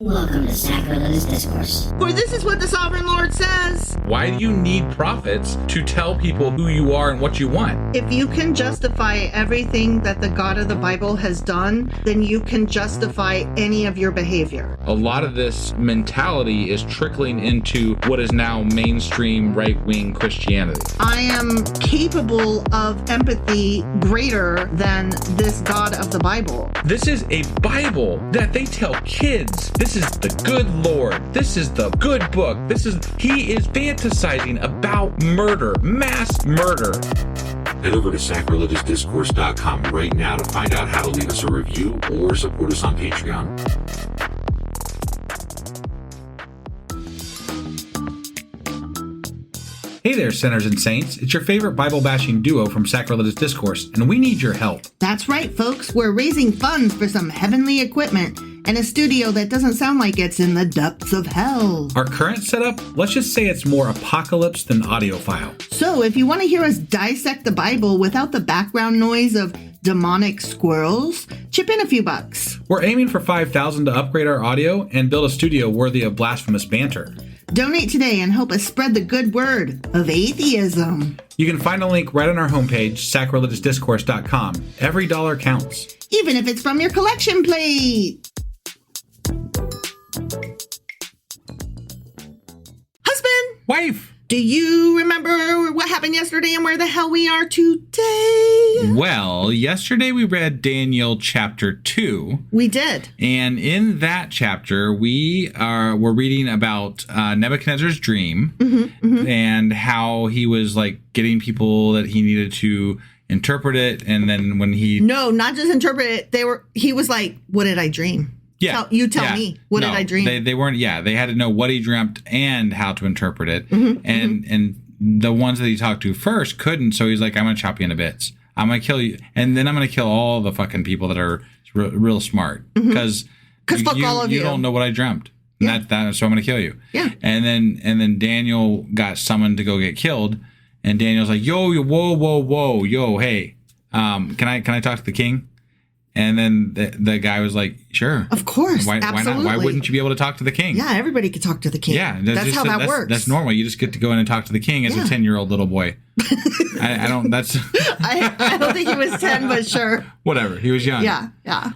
Welcome to Sacrilegious Discourse. For this is what the Sovereign Lord says. Why do you need prophets to tell people who you are and what you want? If you can justify everything that the God of the Bible has done, then you can justify any of your behavior. A lot of this mentality is trickling into what is now mainstream right-wing Christianity. I am capable of empathy greater than this God of the Bible. This is a Bible that they tell kids. This is the good Lord. This is the good book. He is fantasizing about murder, mass murder. Head over to sacrilegiousdiscourse.com right now to find out how to leave us a review or support us on Patreon. Hey there, sinners and saints. It's your favorite Bible-bashing duo from Sacrilegious Discourse, and we need your help. That's right, folks. We're raising funds for some heavenly equipment and a studio that doesn't sound like it's in the depths of hell. Our current setup, let's just say it's more apocalypse than audiophile. So if you want to hear us dissect the Bible without the background noise of demonic squirrels, chip in a few bucks. We're aiming for $5,000 to upgrade our audio and build a studio worthy of blasphemous banter. Donate today and help us spread the good word of atheism. You can find a link right on our homepage, sacrilegiousdiscourse.com. Every dollar counts. Even if it's from your collection plate. Husband! Wife! Do you remember what happened yesterday and where the hell we are today? Well, yesterday we read Daniel chapter 2. We did. And in that chapter, we're reading about Nebuchadnezzar's dream and how he was like getting people that he needed to interpret it. And then when he... No, not just interpret it. He was like, what did I dream? Yeah. Tell me. What did I dream? They weren't, they had to know what he dreamt and how to interpret it. And the ones that he talked to first couldn't. So he's like, I'm going to chop you into bits. I'm going to kill you. And then I'm going to kill all the fucking people that are real smart. Because fuck all of you. You don't know what I dreamt. And so I'm going to kill you. Yeah. And then Daniel got summoned to go get killed. And Daniel's like, whoa, hey, can I talk to the king? And then the guy was like, sure. Of course. Why absolutely. not? Why wouldn't you be able to talk to the king? Yeah, everybody could talk to the king. Yeah. That's how that works. That's normal. You just get to go in and talk to the king as a 10-year-old little boy. I don't think he was 10, but sure. Whatever. He was young. Yeah.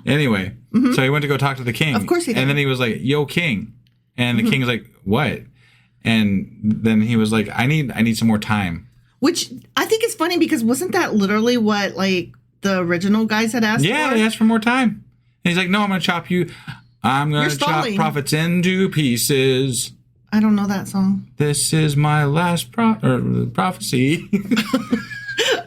Anyway, so he went to go talk to the king. Of course he did. And then he was like, yo, king. And the king's like, what? And then he was like, I need some more time. Which I think is funny because wasn't that literally what, like, the original guys had asked for? Yeah, they asked for more time. And he's like, no, I'm going to chop you. I'm going to chop prophets into pieces. I don't know that song. This is my last prophecy.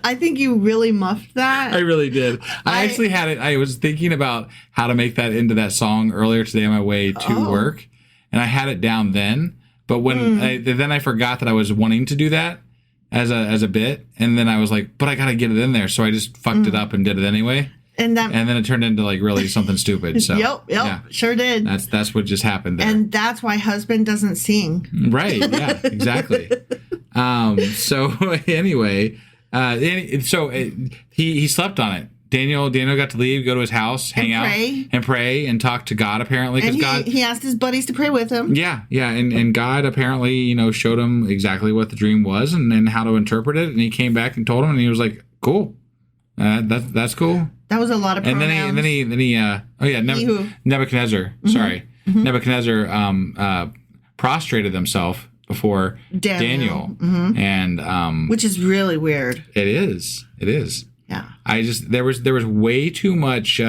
I think you really muffed that. I really did. I actually had it. I was thinking about how to make that into that song earlier today on my way to work. And I had it down then. But when then I forgot that I was wanting to do that as a bit, and then I was like, but I gotta get it in there, so I just fucked it up and did it anyway, and then it turned into like really something stupid. So yep, yeah. Sure did. That's what just happened there. And that's why husband doesn't sing. Right? Yeah, exactly. So anyway, he slept on it. Daniel got to leave, go to his house, hang out, and pray and talk to God, apparently. And he asked his buddies to pray with him. Yeah. And God apparently, showed him exactly what the dream was and how to interpret it. And he came back and told him, and he was like, cool. That's cool. That was a lot of pronouns. And then he Nebuchadnezzar, sorry. Nebuchadnezzar prostrated himself before Daniel. And which is really weird. It is. Yeah. There was way too much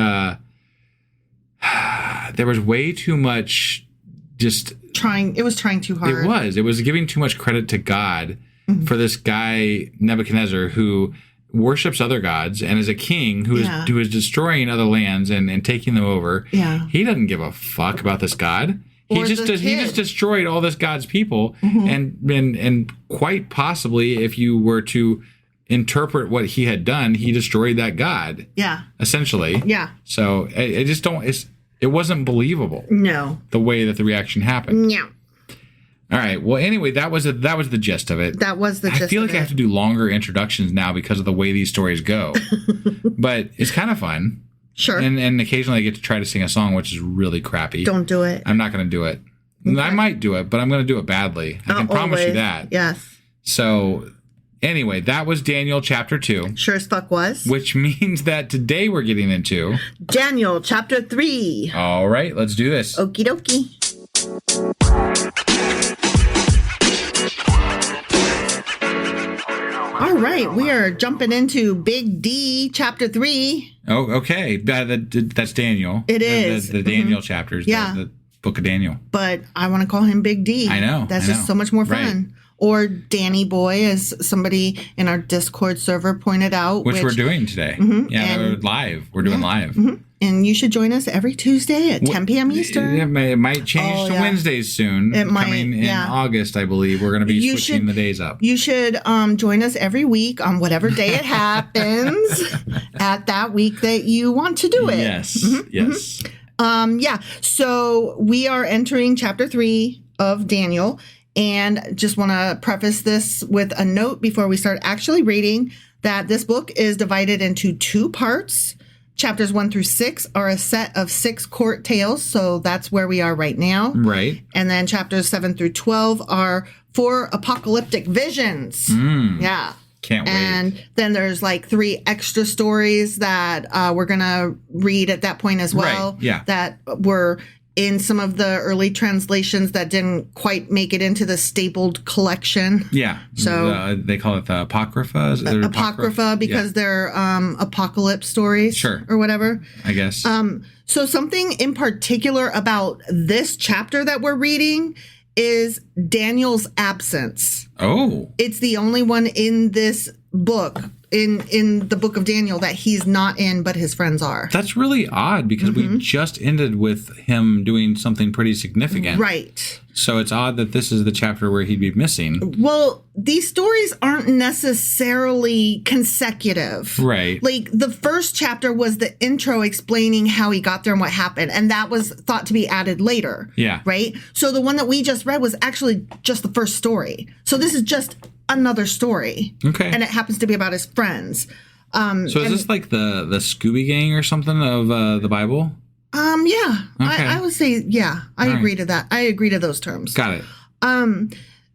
just trying. It was trying too hard. It was giving too much credit to God for this guy Nebuchadnezzar who worships other gods and is a king who is destroying other lands and taking them over. Yeah. He doesn't give a fuck about this God. He just destroyed all this God's people and quite possibly if you were to interpret what he had done, he destroyed that God. Yeah. Essentially. Yeah. So it wasn't believable. No. The way that the reaction happened. No. All right. Well, anyway, that was the gist of it. That was the gist. I feel like I have to do longer introductions now because of the way these stories go. But it's kind of fun. Sure. And occasionally I get to try to sing a song, which is really crappy. Don't do it. I'm not going to do it. Okay. I might do it, but I'm going to do it badly. I can promise you that. Yes. So anyway, that was Daniel chapter 2. Sure as fuck was. Which means that today we're getting into Daniel chapter 3. All right, let's do this. Okie dokie. All right, we are jumping into Big D chapter 3. Oh, okay. That's Daniel. It is. The Daniel chapters. Yeah. The book of Daniel. But I want to call him Big D. I know. That's just so much more fun. Right. Or Danny Boy, as somebody in our Discord server pointed out. Which we're doing today. Yeah, we're live. We're doing live. And you should join us every Tuesday at 10 p.m. Eastern. It might change to Wednesdays soon. It might, Coming in August, I believe. We're going to be switching the days up. You should join us every week on whatever day it happens at that week that you want to do it. Yes, yes. So we are entering chapter 3 of Daniel. And just want to preface this with a note before we start actually reading that this book is divided into 2 parts. Chapters 1 through 6 are a set of 6 court tales. So that's where we are right now. Right. And then chapters 7 through 12 are 4 apocalyptic visions. Yeah. Can't wait. And then there's like 3 extra stories that we're going to read at that point as well. Right. Yeah. That were in some of the early translations that didn't quite make it into the stapled collection. Yeah. So they call it the Apocrypha. Apocrypha because they're apocalypse stories. Sure. Or whatever. I guess. So something in particular about this chapter that we're reading is Daniel's absence. Oh. It's the only one in this book, in the book of Daniel, that he's not in, but his friends are. That's really odd because we just ended with him doing something pretty significant. Right. So it's odd that this is the chapter where he'd be missing. Well, these stories aren't necessarily consecutive. Right. Like, the first chapter was the intro explaining how he got there and what happened, and that was thought to be added later. Yeah. Right? So the one that we just read was actually just the first story. So this is just another story. Okay. And it happens to be about his friends. So is this like the Scooby Gang or something of the Bible? Yeah. Okay. I would say, yeah. I agree to that. I agree to those terms. Got it.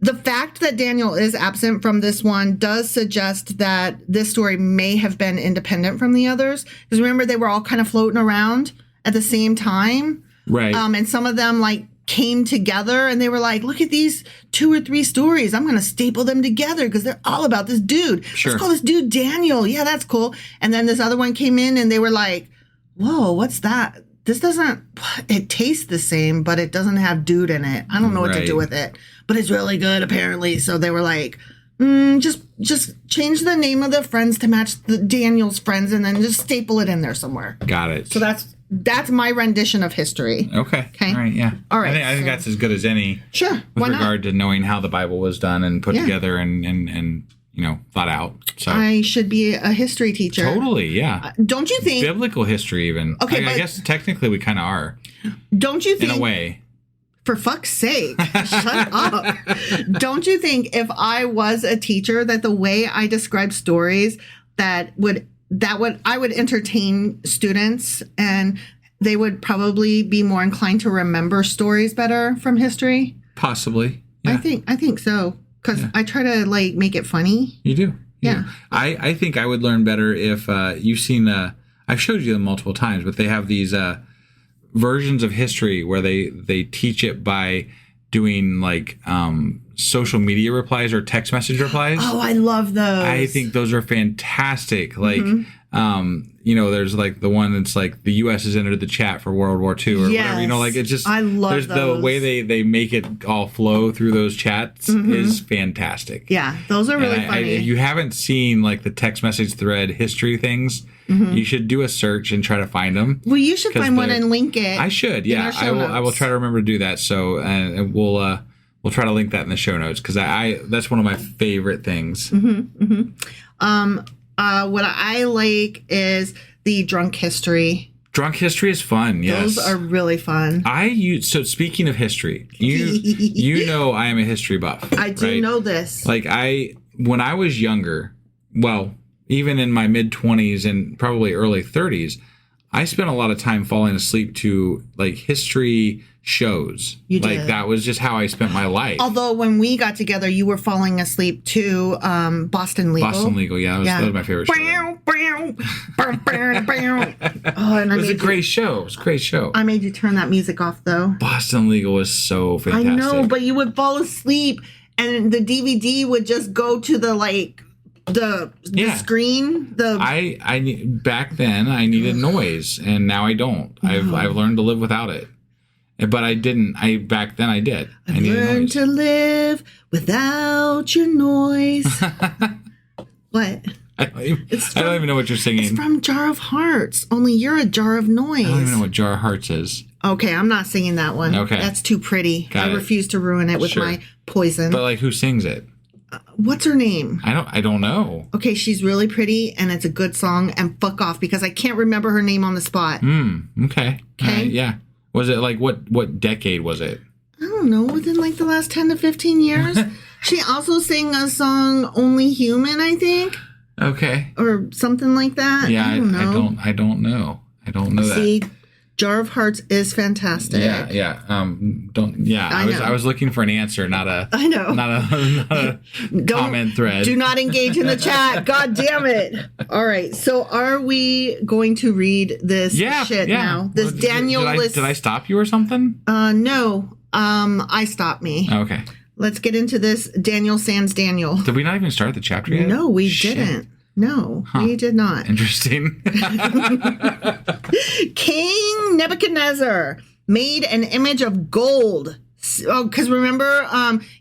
The fact that Daniel is absent from this one does suggest that this story may have been independent from the others. Because remember, they were all kind of floating around at the same time. Right. And some of them, like, came together and they were like, look at these 2 or 3 stories. I'm going to staple them together because they're all about this dude. Sure. Let's call this dude Daniel. Yeah, that's cool. And then this other one came in and they were like, whoa, what's that? This doesn't, it tastes the same, but it doesn't have dude in it. I don't know what to do with it, but it's really good apparently. So they were like, just change the name of the friends to match the Daniel's friends and then just staple it in there somewhere. Got it. So that's my rendition of history. Okay. All right. Yeah. All right. I think that's as good as any. Sure. With regard to knowing how the Bible was done and put together and thought out. So I should be a history teacher. Totally. Yeah. Don't you think? Biblical history, even. Okay. I guess technically we kind of are. Don't you think? In a way. For fuck's sake, shut up. Don't you think if I was a teacher that the way I describe stories I would entertain students and they would probably be more inclined to remember stories better from history? Possibly. Yeah. I think so. Because I try to like make it funny. You do. Yeah. I think I would learn better if you've seen I've showed you them multiple times, but they have these versions of history where they teach it by doing like social media replies or text message replies. Oh, I love those. I think those are fantastic. Like, there's like the one that's like the U.S. has entered the chat for World War II or whatever. Like it's just, I love there's those. the way they make it all flow through those chats is fantastic. Yeah, those are really funny. If you haven't seen like the text message thread history things, you should do a search and try to find them. Well, you should find one and link it. I should. Yeah, I will try to remember to do that. So, and we'll try to link that in the show notes because that's one of my favorite things. What I like is the drunk history. Drunk history is fun. Yes, those are really fun. So speaking of history, you know I am a history buff. I do know this. Like when I was younger, well, even in my mid 20s and probably early 30s, I spent a lot of time falling asleep to like history shows. You did. Like that was just how I spent my life. Although when we got together, you were falling asleep to Boston Legal. Boston Legal, yeah, that was my favorite show. And It was a great show. It was a great show. I made you turn that music off, though. Boston Legal was so fantastic. I know, but you would fall asleep, and the DVD would just go to the screen. I back then I needed noise, and now I don't. I've learned to live without it. But I didn't. Back then I did. I needed learned noise. to live without your noise. What? I don't even know what you're singing. It's from Jar of Hearts. Only you're a jar of noise. I don't even know what Jar of Hearts is. Okay, I'm not singing that one. Okay. That's too pretty. I refuse to ruin it with my poison. But like, who sings it? What's her name? I don't know. Okay, she's really pretty and it's a good song, and fuck off because I can't remember her name on the spot. Okay. Okay. Yeah. Was it like what decade was it? I don't know, within like the last 10 to 15 years. She also sang a song Only Human, I think. Okay. Or something like that. Yeah, I don't know. I don't know. I don't know that. See, Jar of Hearts is fantastic. Yeah. I was looking for an answer, not a comment thread. Do not engage in the chat. God damn it. All right. So are we going to read this shit now? This Daniel list. Did I stop you or something? No. I stopped me. Okay. Let's get into this Daniel Sans Daniel. Did we not even start the chapter yet? No, we didn't. No, we did not. Interesting. King Nebuchadnezzar made an image of gold. Oh, because remember,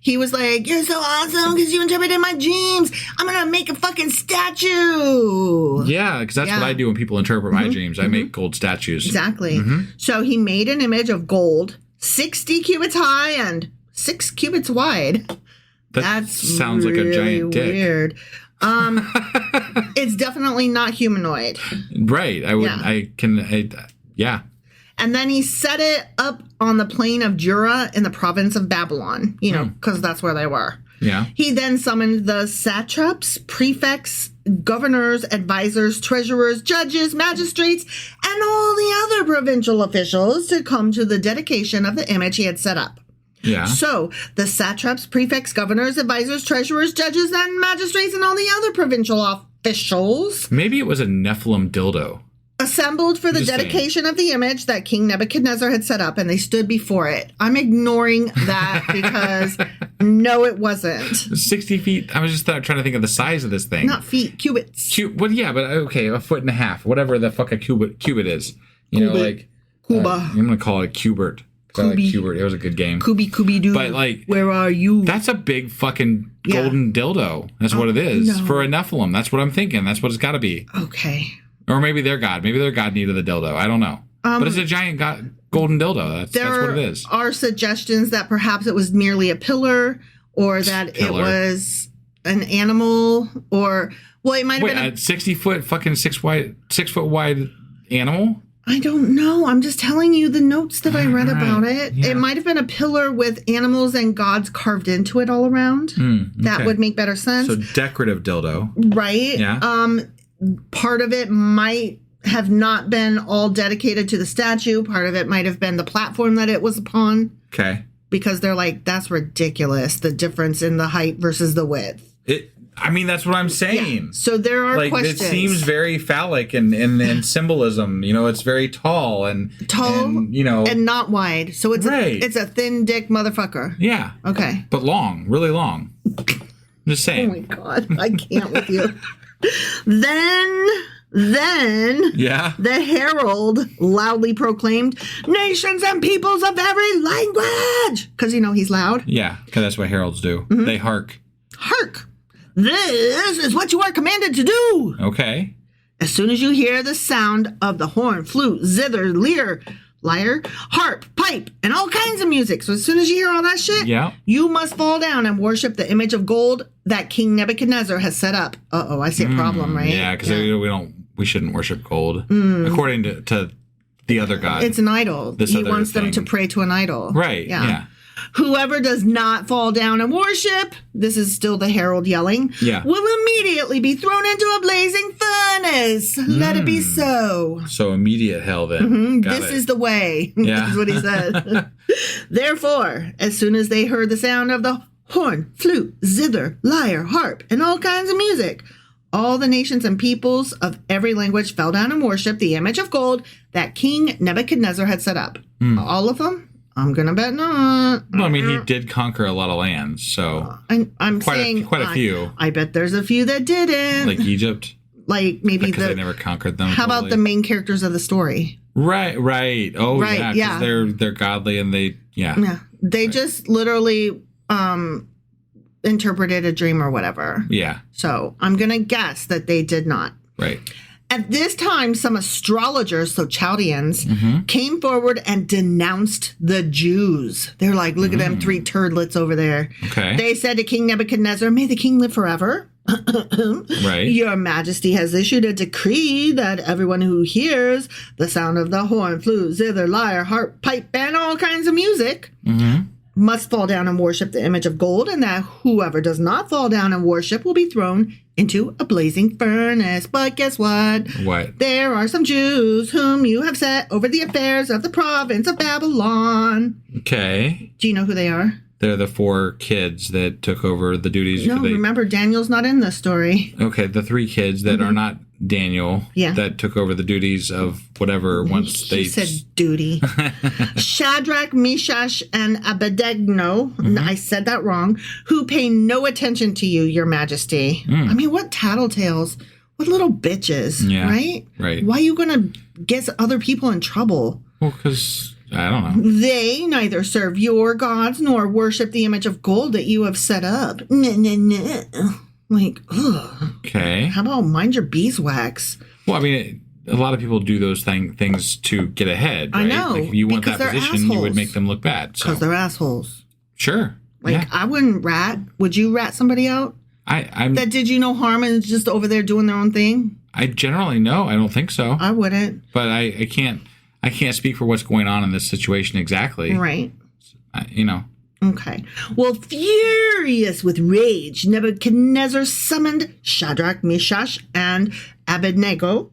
he was like, "You're so awesome because you interpreted my dreams. I'm going to make a fucking statue." Yeah, because that's what I do when people interpret my dreams. I make gold statues. Exactly. So he made an image of gold, 60 cubits high and 6 cubits wide. That sounds really like a giant dick. Weird. It's definitely not humanoid. Right. Yeah. And then he set it up on the plain of Jura in the province of Babylon, because that's where they were. Yeah. He then summoned the satraps, prefects, governors, advisors, treasurers, judges, magistrates, and all the other provincial officials to come to the dedication of the image he had set up. Yeah. So the satraps, prefects, governors, advisors, treasurers, judges, and magistrates, and all the other provincial officials. Maybe it was a Nephilim dildo. Assembled for the dedication of the image that King Nebuchadnezzar had set up, and they stood before it. I'm ignoring that because no, it wasn't. 60 feet. I was just trying to think of the size of this thing. Not feet, cubits. Well, yeah, but okay, a foot and a half, whatever the fuck a cubit is. Cuba. I'm going to call it Cubert. I like Cubert. It was a good game. Doo. But like, where are you? That's a big fucking golden dildo. That's what it is. No. For a Nephilim. That's what I'm thinking. That's what it's got to be. Okay. Or maybe their god. Maybe their god needed the dildo. I don't know. But it's a giant golden dildo. That's what it is. There are suggestions that perhaps it was merely a pillar, or that it was an animal, or it might have been a 60 foot fucking 6 foot wide animal. I don't know. I'm just telling you the notes that I read about it. Yeah. It might have been a pillar with animals and gods carved into it all around. Okay. That would make better sense. So decorative dildo. Right. Yeah. Part of it might have not been all dedicated to the statue. Part of it might have been the platform that it was upon. Okay. Because they're like, that's ridiculous. The difference in the height versus the width. That's what I'm saying. Yeah. So there are questions. It seems very phallic and symbolism. It's very tall and not wide. So it's it's a thin dick motherfucker. Yeah. Okay. But long, really long. I'm just saying. Oh my God, I can't with you. Then the herald loudly proclaimed, "Nations and peoples of every language," because he's loud. Yeah, because that's what heralds do. They hark. Hark. This is what you are commanded to do. Okay. As soon as you hear the sound of the horn, flute, zither, lyre, harp, pipe, and all kinds of music. So as soon as you hear all that shit, you must fall down and worship the image of gold that King Nebuchadnezzar has set up. I see a problem, right? Yeah, because we shouldn't worship gold according to the other god. It's an idol. He wants them to pray to an idol. Right. Yeah. Whoever does not fall down and worship, this is still the herald yelling, will immediately be thrown into a blazing furnace. Let it be so. So immediate hell then. This is the way. Yeah. That's what he said. Therefore, as soon as they heard the sound of the horn, flute, zither, lyre, harp, and all kinds of music, all the nations and peoples of every language fell down and worshipped the image of gold that King Nebuchadnezzar had set up. All of them? I'm going to bet not. Well, I mean, he did conquer a lot of lands, so I'm saying quite a few. I bet there's a few that didn't. Like Egypt? Like maybe because they never conquered them. How about the main characters of the story? Right. Oh, right, yeah. Because they're godly and they, They just literally interpreted a dream or whatever. Yeah. So I'm going to guess that they did not. Right. At this time, some astrologers, so Chaldeans, came forward and denounced the Jews. They're like, look at them three turdlets over there. Okay. They said to King Nebuchadnezzar, may the king live forever. Right. Your Majesty has issued a decree that everyone who hears the sound of the horn, flute, zither, lyre, harp, pipe, and all kinds of music must fall down and worship the image of gold, and that whoever does not fall down and worship will be thrown into a blazing furnace. But guess what? What? There are some Jews whom you have set over the affairs of the province of Babylon. Okay. Do you know who they are? They're the 4 kids that took over the duties. No, remember, Daniel's not in this story. Okay, the 3 kids that are not Daniel that took over the duties of whatever once they... She said duty. Shadrach, Meshach, and Abednego, I said that wrong, who pay no attention to you, your majesty. I mean, what tattletales. What little bitches, right? Right. Why are you going to get other people in trouble? Well, because... I don't know. They neither serve your gods nor worship the image of gold that you have set up. Like, ugh. Okay. How about mind your beeswax? Well, I mean, a lot of people do those things to get ahead, right? I know. Like if you want that because they're position, you would assholes. make them look bad. Because they're assholes. Sure. Like, I wouldn't rat. Would you rat somebody out? I'm that did you no harm and is just over there doing their own thing? I generally no. I don't think so. I wouldn't. But I can't speak for what's going on in this situation exactly. Right. You know. Okay. Well, furious with rage, Nebuchadnezzar summoned Shadrach, Meshach, and Abednego.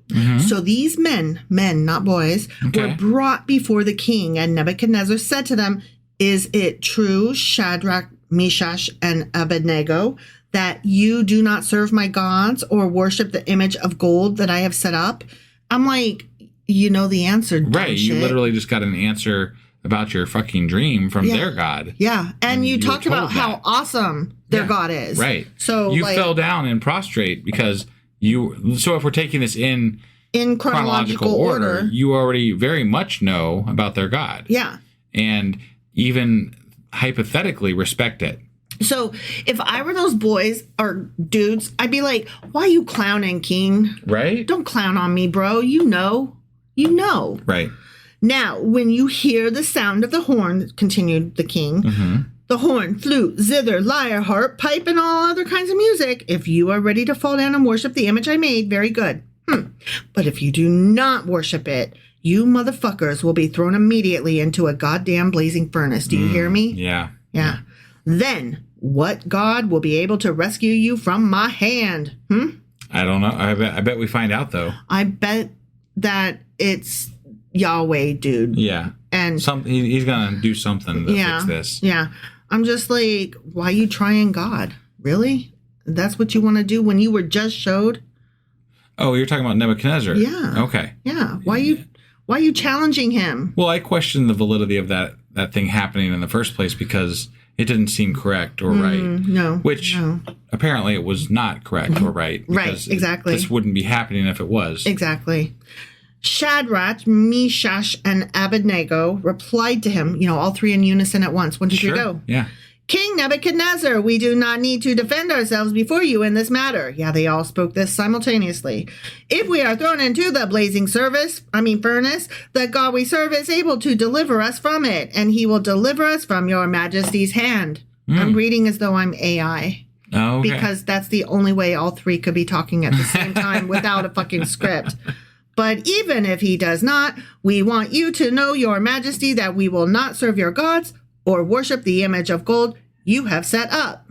So these men, not boys, were brought before the king, and Nebuchadnezzar said to them, is it true, Shadrach, Meshach, and Abednego, that you do not serve my gods or worship the image of gold that I have set up? I'm like, you know the answer, right? You shit. Literally just got an answer about your fucking dream from their god. Yeah, and you talked about how awesome their god is. Right. So you fell down and prostrate because you. So if we're taking this in chronological order, you already very much know about their god. Yeah. And even hypothetically respect it. So if I were those boys or dudes, I'd be like, why are you clowning, King? Right. Don't clown on me, bro. You know. Right. Now, when you hear the sound of the horn, continued the king, the horn, flute, zither, lyre, harp, pipe, and all other kinds of music, if you are ready to fall down and worship the image I made, very good. But if you do not worship it, you motherfuckers will be thrown immediately into a goddamn blazing furnace. Do you hear me? Yeah. Yeah. Then, what god will be able to rescue you from my hand? I don't know. I bet we find out, though. I bet that it's Yahweh, dude. Yeah. And he's going to do something to fix this. Yeah. I'm just like, why you trying God? Really? That's what you want to do when you were just showed? Oh, you're talking about Nebuchadnezzar. Yeah. Okay. Yeah. Why are you challenging him? Well, I question the validity of that thing happening in the first place because it didn't seem correct or right. No. Apparently it was not correct or right. Right, exactly. This wouldn't be happening if it was. Exactly. Shadrach, Meshach, and Abednego replied to him, all 3 in unison at once. 1, 2, 3, go. Yeah. King Nebuchadnezzar, we do not need to defend ourselves before you in this matter. Yeah, they all spoke this simultaneously. If we are thrown into the blazing furnace, the God we serve is able to deliver us from it, and he will deliver us from your majesty's hand. I'm reading as though I'm AI. Oh, okay. Because that's the only way all 3 could be talking at the same time without a fucking script. But even if he does not, we want you to know, your majesty, that we will not serve your gods or worship the image of gold you have set up.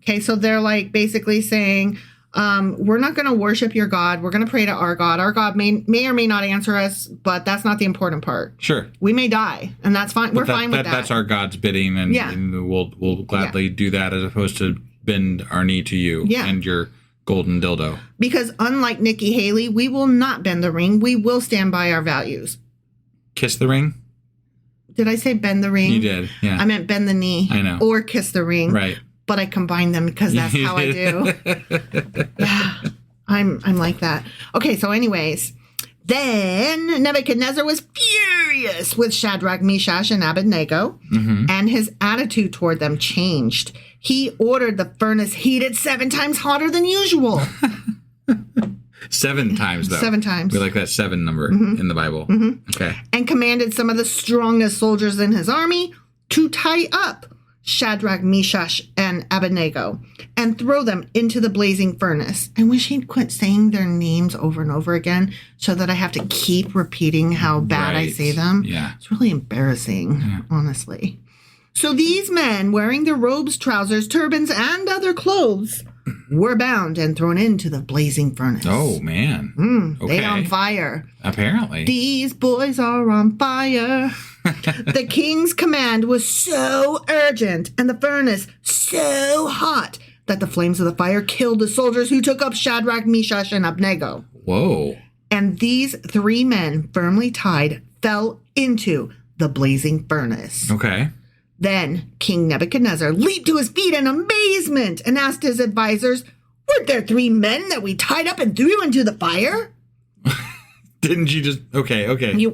Okay, so they're like basically saying, we're not going to worship your God. We're going to pray to our God. Our God may or may not answer us, but that's not the important part. Sure. We may die, and that's fine. We're fine with that. That's our God's bidding, and we'll gladly do that as opposed to bend our knee to you and your golden dildo. Because unlike Nikki Haley, we will not bend the ring. We will stand by our values. Kiss the ring? Did I say bend the ring? You did, yeah. I meant bend the knee. I know. Or kiss the ring. Right. But I combine them because that's how I do. Yeah, I'm like that. Okay, so anyways, then Nebuchadnezzar was furious with Shadrach, Meshach, and Abednego, and his attitude toward them changed. He ordered the furnace heated 7 times hotter than usual. 7 times, though. 7 times. We like that 7 number in the Bible. Okay. And commanded some of the strongest soldiers in his army to tie up Shadrach, Meshach, and Abednego and throw them into the blazing furnace. I wish he'd quit saying their names over and over again so that I have to keep repeating how bad I say them. Yeah. It's really embarrassing, honestly. So these men, wearing their robes, trousers, turbans, and other clothes, were bound and thrown into the blazing furnace. Oh, man. Okay. They on fire. Apparently. These boys are on fire. The king's command was so urgent and the furnace so hot that the flames of the fire killed the soldiers who took up Shadrach, Meshach, and Abednego. Whoa. And these 3 men, firmly tied, fell into the blazing furnace. Okay. Then King Nebuchadnezzar leaped to his feet in amazement and asked his advisors, "Weren't there 3 men that we tied up and threw into the fire?" Didn't you just... Okay.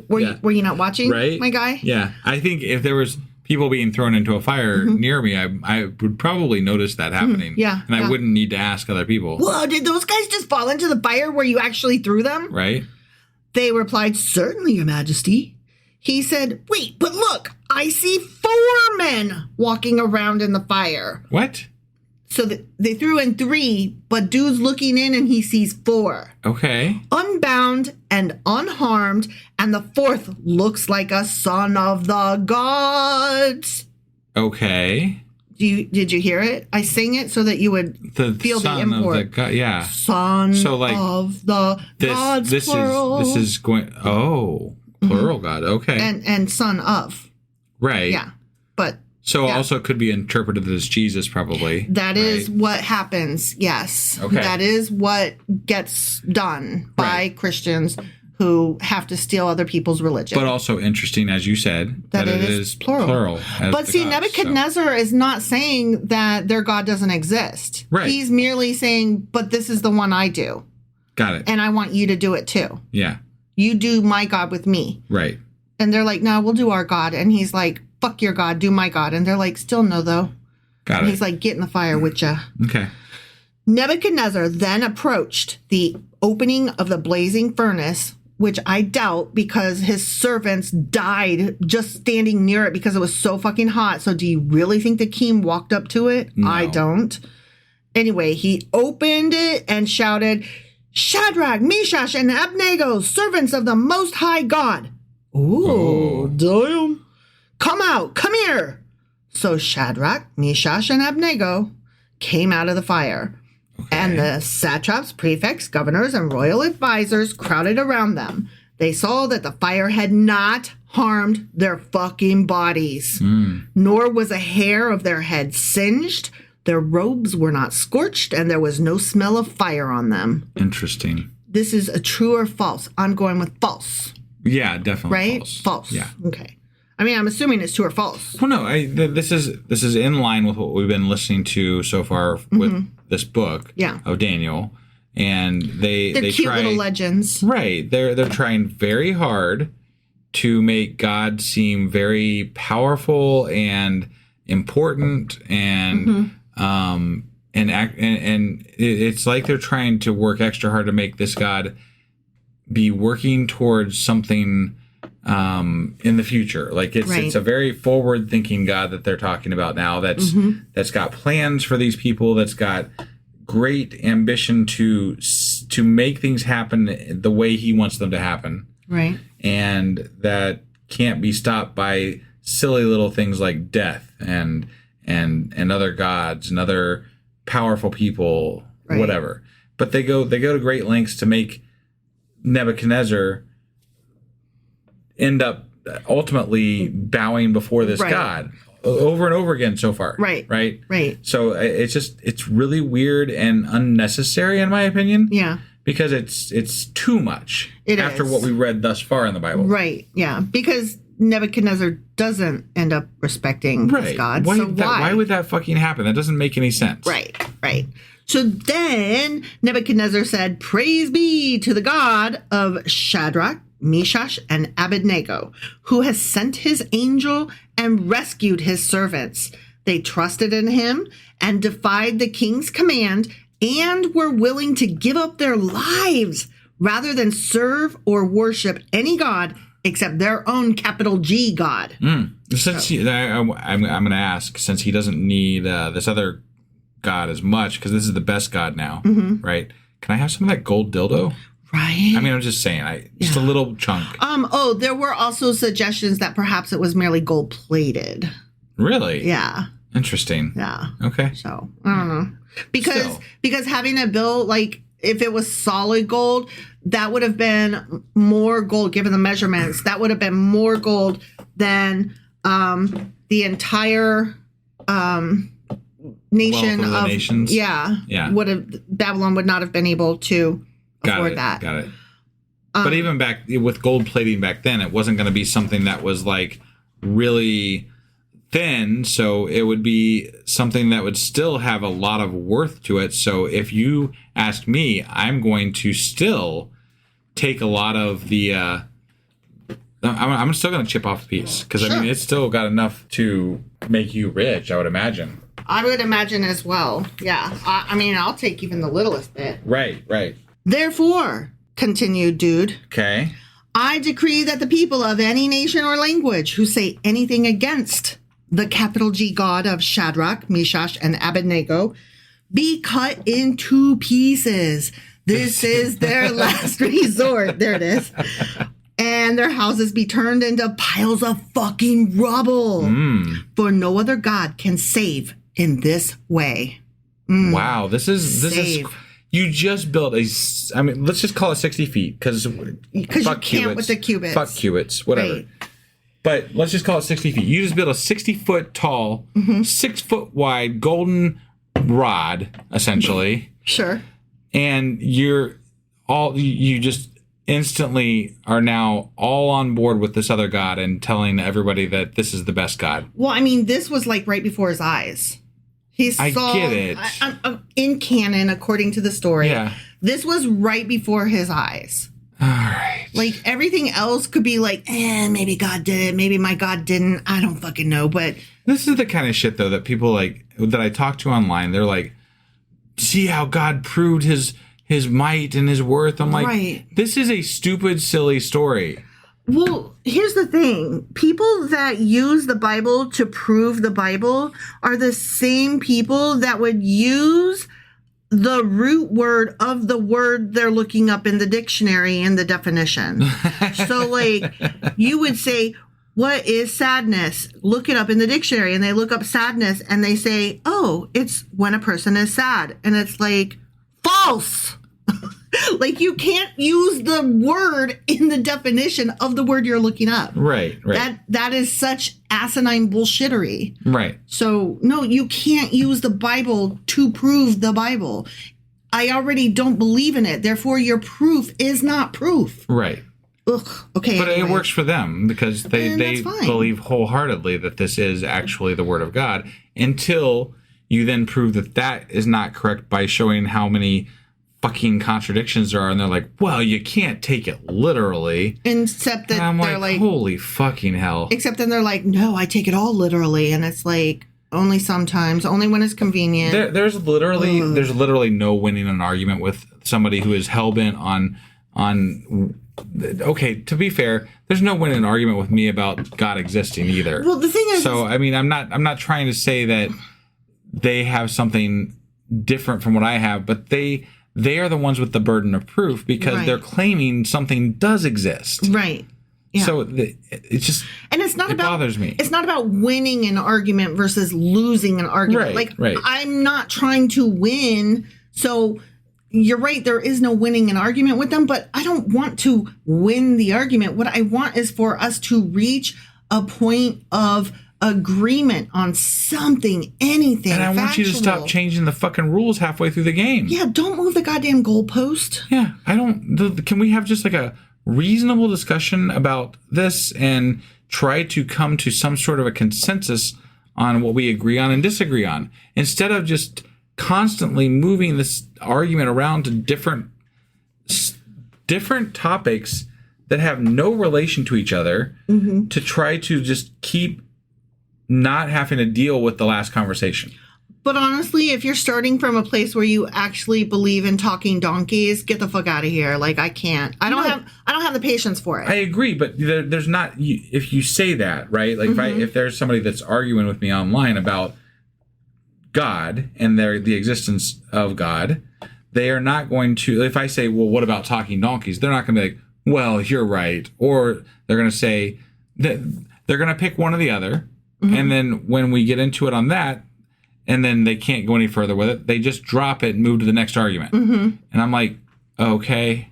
Were you not watching, right? My guy? Yeah. I think if there was people being thrown into a fire near me, I would probably notice that happening. Yeah. And I wouldn't need to ask other people. Whoa, did those guys just fall into the fire where you actually threw them? Right. They replied, "Certainly, Your Majesty." He said, "Wait, but look, I see 4 men walking around in the fire." What? So they threw in 3, but dude's looking in and he sees 4. Okay. Unbound and unharmed, and the 4th looks like a son of the gods. Okay. Did you hear it? I sing it so that you would feel the import. Of the yeah. Son of the gods, plural. This is going... Oh, plural God. Okay. And son of. Right. Yeah. But... So also could be interpreted as Jesus, probably. That is what happens, yes. Okay. That is what gets done by Christians who have to steal other people's religion. But also interesting, as you said, that it is plural. But see, Nebuchadnezzar is not saying that their God doesn't exist. Right. He's merely saying, but this is the one I do. Got it. And I want you to do it too. Yeah. You do my God with me. Right. And they're like, no, we'll do our God. And he's like, fuck your God, do my God. And they're like, still no, though. Got and it. He's like, get in the fire with ya. Okay. Nebuchadnezzar then approached the opening of the blazing furnace, which I doubt because his servants died just standing near it because it was so fucking hot. So do you really think the king walked up to it? No. I don't. Anyway, he opened it and shouted, "Shadrach, Meshach, and Abednego, servants of the Most High God." Ooh, damn. "Come out, come here." So Shadrach, Meshach, and Abednego came out of the fire. Okay. And the satraps, prefects, governors, and royal advisors crowded around them. They saw that the fire had not harmed their fucking bodies, nor was a hair of their head singed. Their robes were not scorched, and there was no smell of fire on them. Interesting. This is a true or false? I'm going with false. Yeah, definitely. Right? False. False. Yeah. Okay. I mean, I'm assuming it's true or false. Well, no. This is in line with what we've been listening to so far with this book of Daniel, and they cute try, little legends. Right. They're trying very hard to make God seem very powerful and important, and it's like they're trying to work extra hard to make this God be working towards something in the future. Like it's a very forward thinking God that they're talking about now, that's got plans for these people, that's got great ambition to make things happen the way he wants them to happen. Right. And that can't be stopped by silly little things like death and other gods and other powerful people, whatever. But they go to great lengths to make Nebuchadnezzar end up ultimately bowing before this god over and over again so far. Right. So it's really weird and unnecessary in my opinion. Yeah. Because it's too much after what we read thus far in the Bible. Right. Yeah. Because Nebuchadnezzar doesn't end up respecting his God. Why would that fucking happen? That doesn't make any sense. Right. So then Nebuchadnezzar said, "Praise be to the God of Shadrach, Meshach, and Abednego, who has sent his angel and rescued his servants. They trusted in him and defied the king's command and were willing to give up their lives rather than serve or worship any god except their own capital G God." Since I'm going to ask, since he doesn't need this other god as much, because this is the best god now, right? Can I have some of that gold dildo? Right. I mean, I'm just saying, just a little chunk. There were also suggestions that perhaps it was merely gold plated. Really? Yeah. Interesting. Yeah. Okay. So I don't know, because having a bill, like if it was solid gold, that would have been more gold given the measurements. That would have been more gold than the entire nation of the nations. Yeah. Babylon would not have been able to afford that. Got it. But even back with gold plating back then, it wasn't going to be something that was like really thin, so it would be something that would still have a lot of worth to it. So if you ask me, I'm going to still take a lot of the I'm still going to chip off a piece because I mean it's still got enough to make you rich, I would imagine. I would imagine as well. Yeah. I mean, I'll take even the littlest bit. Right. Therefore, continued Dude. Okay. I decree that the people of any nation or language who say anything against the capital G God of Shadrach, Meshach, and Abednego be cut in 2 pieces. This is their last resort. There it is. And their houses be turned into piles of fucking rubble. For no other God can save in this way. Wow. This is you just built I mean, let's just call it 60 feet because you can't with the cubits. Fuck cubits, whatever. Right. But let's just call it 60 feet. You just built a 60-foot tall, 6-foot wide golden rod, essentially. Sure. And you just instantly are now all on board with this other god and telling everybody that this is the best god. Well, I mean, this was like right before his eyes. I get it. In canon, according to the story, this was right before his eyes. All right. Like everything else could be like, maybe God did it, maybe my God didn't. I don't fucking know. But this is the kind of shit though that people like that I talk to online. They're like, see how God proved his might and his worth. I'm like, this is a stupid, silly story. Well, here's the thing. People that use the Bible to prove the Bible are the same people that would use the root word of the word they're looking up in the dictionary in the definition. So, like, you would say, what is sadness? Look it up in the dictionary. And they look up sadness and they say, oh, it's when a person is sad. And it's like, false. Like, you can't use the word in the definition of the word you're looking up. Right. That is such asinine bullshittery. Right. So, no, you can't use the Bible to prove the Bible. I already don't believe in it. Therefore, your proof is not proof. Right. Ugh. Okay. But anyway. it works for them because they believe wholeheartedly that this is actually the word of God until you then prove that is not correct by showing how many fucking contradictions there are, and they're like, well, you can't take it literally. Except that I'm they're like, holy fucking hell. Except then they're like, no, I take it all literally. And it's like, only sometimes, only when it's convenient. There's literally no winning an argument with somebody who is hell-bent on okay, to be fair, there's no winning an argument with me about God existing either. Well, the thing is, so I mean, I'm not trying to say that they have something different from what I have, but they are the ones with the burden of proof because they're claiming something does exist. Right. Yeah. So it's just, and it bothers me. It's not about winning an argument versus losing an argument. Right. I'm not trying to win. So you're right. There is no winning an argument with them, but I don't want to win the argument. What I want is for us to reach a point of agreement on something, anything. And I want you to stop changing the fucking rules halfway through the game. Yeah, don't move the goddamn goalpost. Yeah, can we have just like a reasonable discussion about this and try to come to some sort of a consensus on what we agree on and disagree on, instead of just constantly moving this argument around to different topics that have no relation to each other, to try to just keep not having to deal with the last conversation. But honestly, if you're starting from a place where you actually believe in talking donkeys, get the fuck out of here. Like, I can't. I don't have the patience for it. I agree, but there's not. If you say that, right? Like, if there's somebody that's arguing with me online about God and the existence of God, they are not going to. If I say, "Well, what about talking donkeys?" They're not going to be like, "Well, you're right," or they're going to say that they're going to pick one or the other. And then when we get into it on that, and then they can't go any further with it, they just drop it and move to the next argument. And I'm like, okay,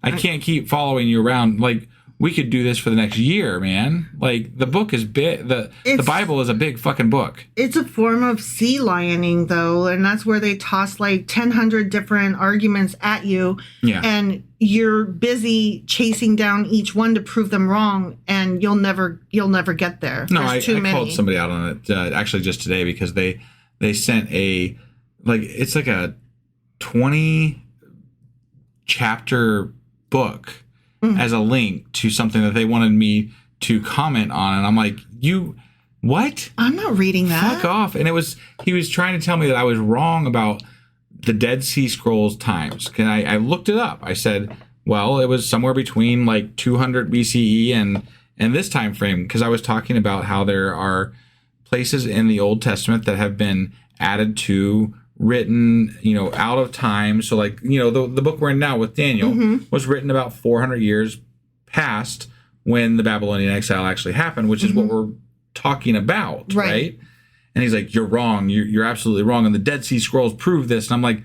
I can't keep following you around. Like, we could do this for the next year, man. Like, the book is big. The Bible is a big fucking book. It's a form of sea lioning, though, and that's where they toss like 1,000 different arguments at you. Yeah. And you're busy chasing down each one to prove them wrong, and you'll never get there. No, I called somebody out on it actually just today, because they sent it's like a 20 chapter book as a link to something that they wanted me to comment on, and I'm like, what? I'm not reading that. Fuck off. And he was trying to tell me that I was wrong about the Dead Sea Scrolls times. And I looked it up. I said, well, it was somewhere between like 200 BCE and this time frame, because I was talking about how there are places in the Old Testament that have been added to, written, out of time. So like, the book we're in now with Daniel was written about 400 years past when the Babylonian exile actually happened, which is what we're talking about, right? And he's like, you're wrong. You're absolutely wrong. And the Dead Sea Scrolls prove this. And I'm like,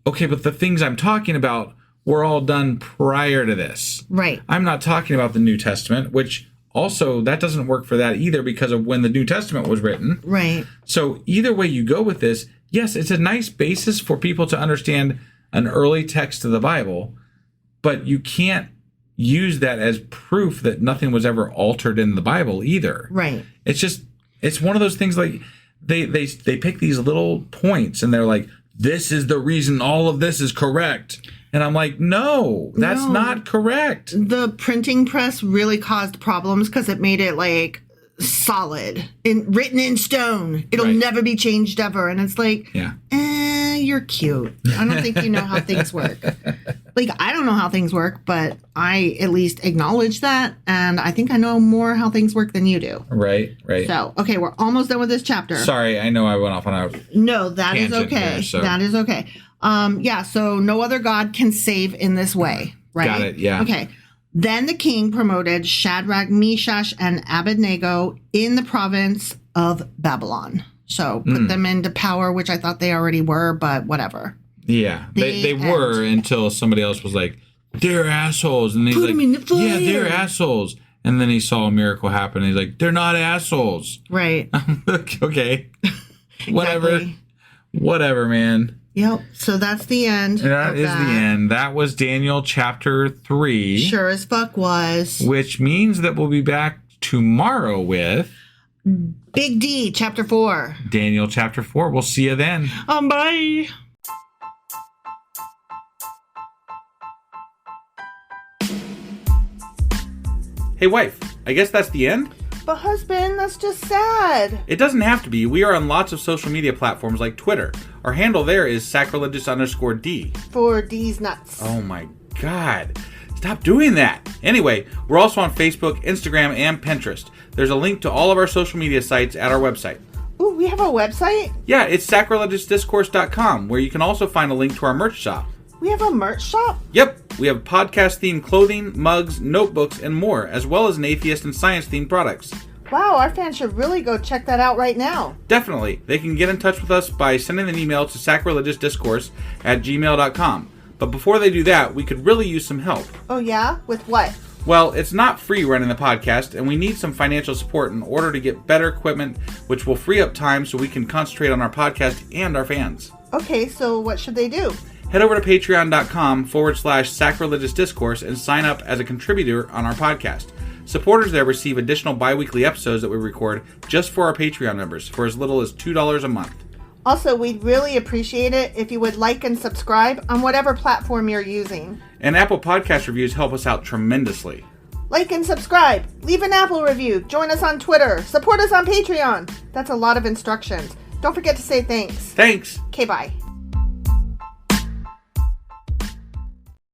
okay, but the things I'm talking about were all done prior to this. Right. I'm not talking about the New Testament, which also that doesn't work for that either, because of when the New Testament was written. Right. So either way you go with this, yes, it's a nice basis for people to understand an early text of the Bible, but you can't use that as proof that nothing was ever altered in the Bible either. Right. It's one of those things, like they pick these little points and they're like, this is the reason all of this is correct. And I'm like, no, that's not correct. The printing press really caused problems because it made it like solid and written in stone. It'll never be changed ever. And it's like, you're cute. I don't think you know how things work. Like, I don't know how things work, but I at least acknowledge that. And I think I know more how things work than you do. Right. So, okay, we're almost done with this chapter. Sorry, I know I went off on a No, that is okay. That is okay. So no other God can save in this way, right? Got it, yeah. Okay. Then the king promoted Shadrach, Meshach, and Abednego in the province of Babylon. So put them into power, which I thought they already were, but whatever. Yeah, they were until somebody else was like, they're assholes. And he's put them in the fire. Yeah, they're assholes. And then he saw a miracle happen. And he's like, they're not assholes. Right. Okay. Whatever, man. Yep. So that's the end. That is the end. That was Daniel chapter 3. Sure as fuck was. Which means that we'll be back tomorrow with Big D, chapter 4. Daniel chapter 4. We'll see you then. Bye. Hey, wife, I guess that's the end? But husband, that's just sad. It doesn't have to be. We are on lots of social media platforms like Twitter. Our handle there is sacrilegious_D. For D's nuts. Oh my God. Stop doing that. Anyway, we're also on Facebook, Instagram, and Pinterest. There's a link to all of our social media sites at our website. Ooh, we have a website? Yeah, it's sacrilegiousdiscourse.com, where you can also find a link to our merch shop. We have a merch shop? Yep, we have podcast-themed clothing, mugs, notebooks, and more, as well as an atheist and science-themed products. Wow, our fans should really go check that out right now. Definitely. They can get in touch with us by sending an email to sacrilegiousdiscourse@gmail.com. But before they do that, we could really use some help. Oh yeah? With what? Well, it's not free running the podcast, and we need some financial support in order to get better equipment, which will free up time so we can concentrate on our podcast and our fans. Okay, so what should they do? Head over to patreon.com/sacrilegious discourse and sign up as a contributor on our podcast. Supporters there receive additional bi-weekly episodes that we record just for our Patreon members for as little as $2 a month. Also, we'd really appreciate it if you would like and subscribe on whatever platform you're using. And Apple Podcast reviews help us out tremendously. Like and subscribe. Leave an Apple review. Join us on Twitter. Support us on Patreon. That's a lot of instructions. Don't forget to say thanks. Thanks. Okay, bye.